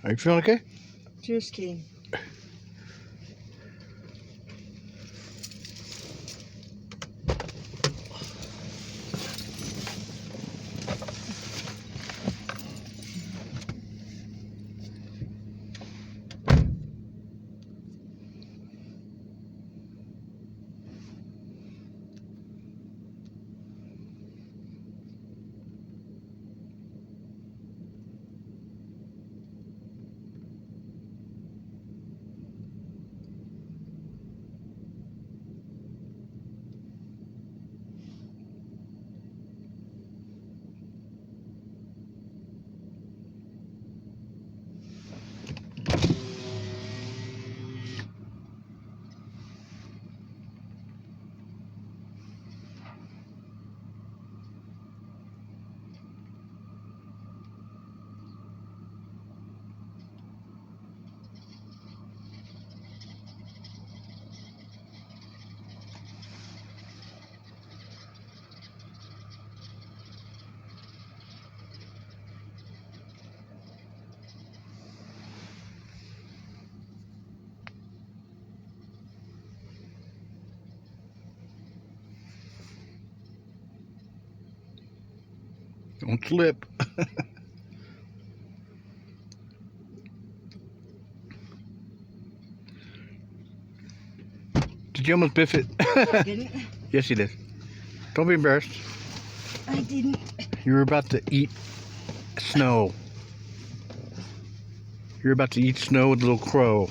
Are you feeling okay? Just kidding. Don't slip. Did you almost biff it? I didn't. Yes, you did. Don't be embarrassed. I didn't. You were about to eat snow. You're about to eat snow with a little crow.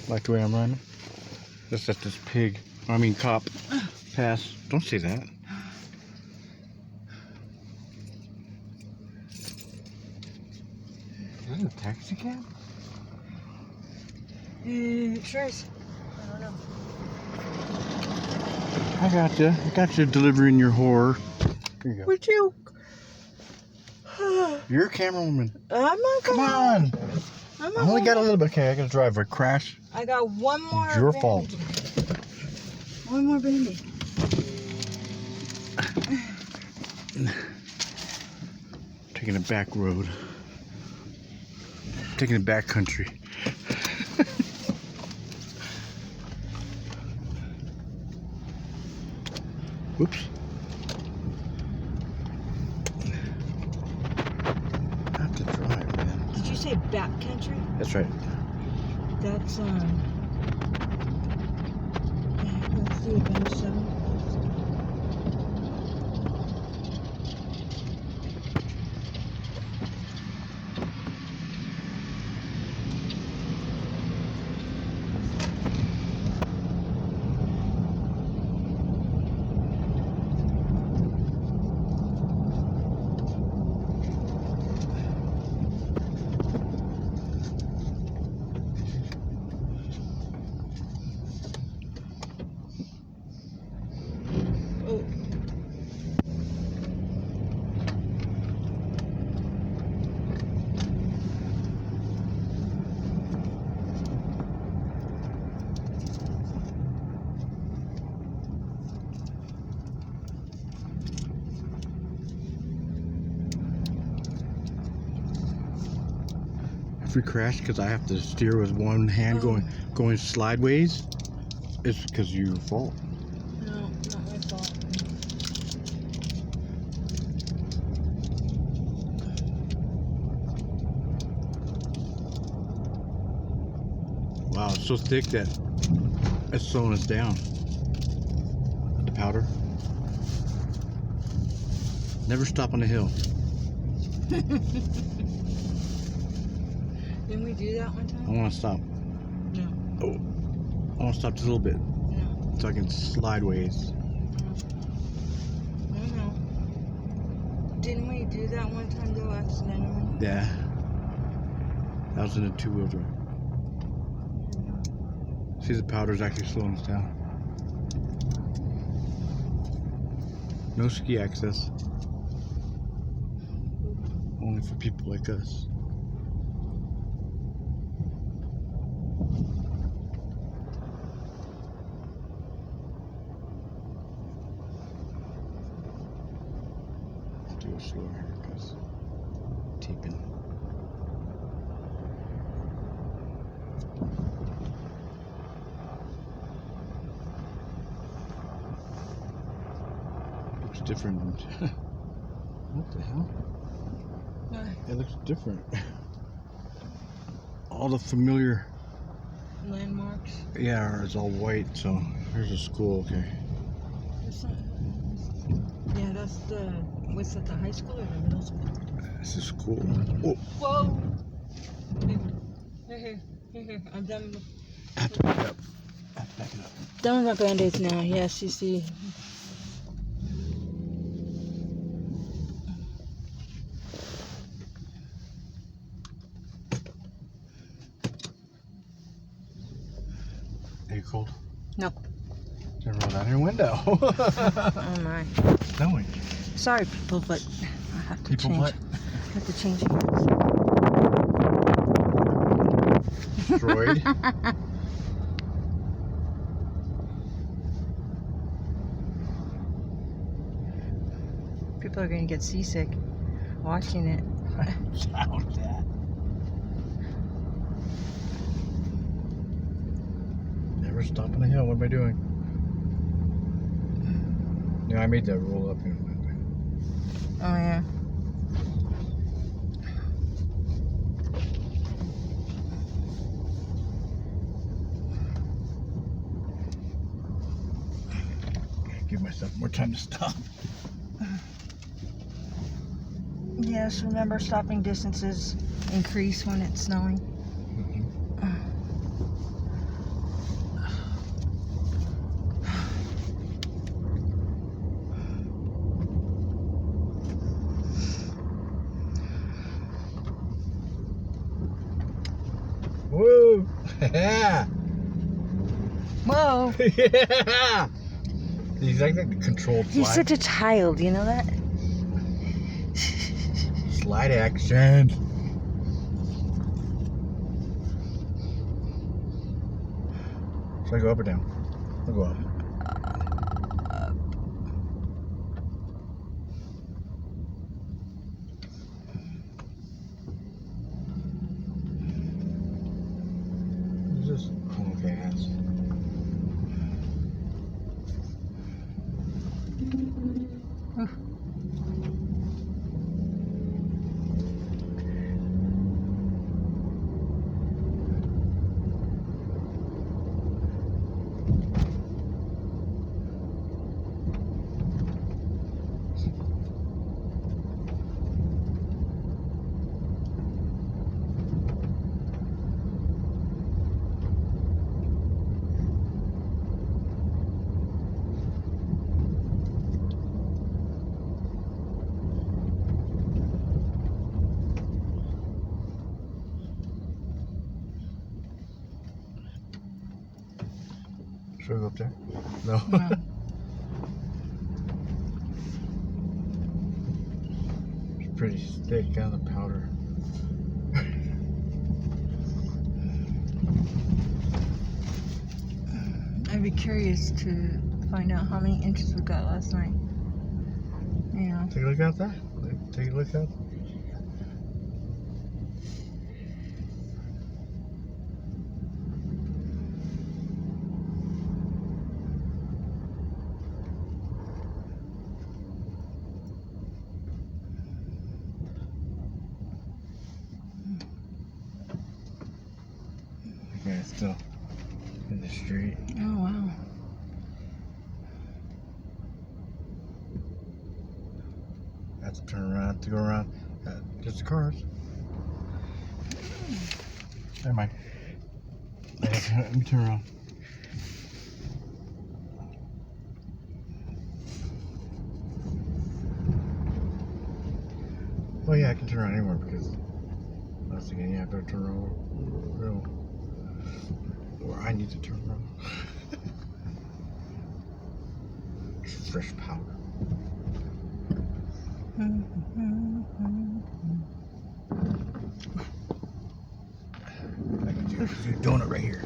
Like the way I'm running? That's just this pig. I mean cop. Pass. Don't say that. Is that a taxi cab? Sure is. I don't know. I got you. I got you delivering your horror. Here you go. Would you? You're a camerawoman. I'm not Come gonna. on. I only got a little bit. Okay, I gotta drive. A crash. I got one more. It's your band-aid. fault. One more band-aid. Taking a back road. Taking a back country. Whoops. I have to drive, man. Did you say backcountry? That's right. That's That's the Adventure 7. Oh. If we crash because I have to steer with one hand going sideways, it's because of your fault. No, not my fault. Wow, it's so thick that it's slowing us down. The powder. Never stop on the hill. Didn't we do that one I time? want to stop. No. Oh, I want to stop just a little bit No. so I can slide ways. No. Didn't we do that one time though, accidentally? Yeah. That was in a two-wheel drive. See, the powder's actually slowing us down. No ski access. Only for people like us. Let's do a slow here, guys. taping. Looks different. What the hell? It looks different. All the familiar Landmarks. Yeah, it's all white, so here's a school, okay. Yeah, that's the, what's that, the high school or the middle school? This is cool. Oh. Whoa! Here, I'm done. I have to back up. Done with my band-aids now, yes, you see. Are you cold? No. Then roll down your window. Oh my. It's snowing. Sorry, people, but I have to People change. what? I have to change. Destroyed. People are going to get seasick watching it. Sound that. Never stop on the hill. What am I doing? Yeah, I made that roll up. Oh, yeah. Give myself more time to stop. Yes, remember stopping distances increase when it's snowing. Woo! Yeah! Whoa! Yeah! He's like a controlled slide. He's such a child, you know that? Slide action. Should I go up or down? I'll go up. Who's this? Oh, okay, that's. Should I go up there? No. No. It's pretty thick on the powder. I'd be curious to find out how many inches we got last night. You know. Take a look out there. Take a look out. Okay, it's still in the street. Oh, wow. I have to turn around to go around. Just the cars. Never mind. Let me turn around. Oh yeah, I can turn around anywhere because I was thinking, yeah, I better turn around. Or I need to turn around. Fresh powder. I can do a donut right here.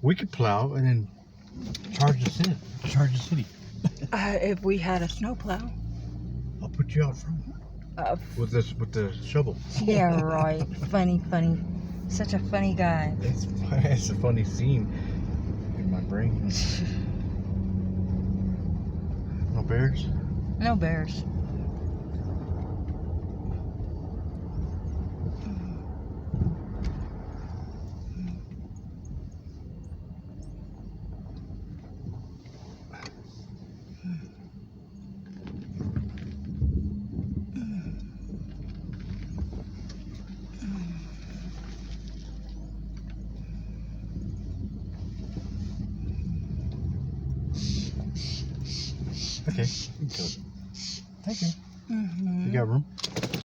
We could plow and then charge Charge the city. If we had a snowplow. I'll put you out front with the shovel. Yeah, right. Funny. Such a funny guy. It's a funny scene in my brain. No bears? No bears. Okay, you can kill it. Thank you. Mm-hmm. You got room?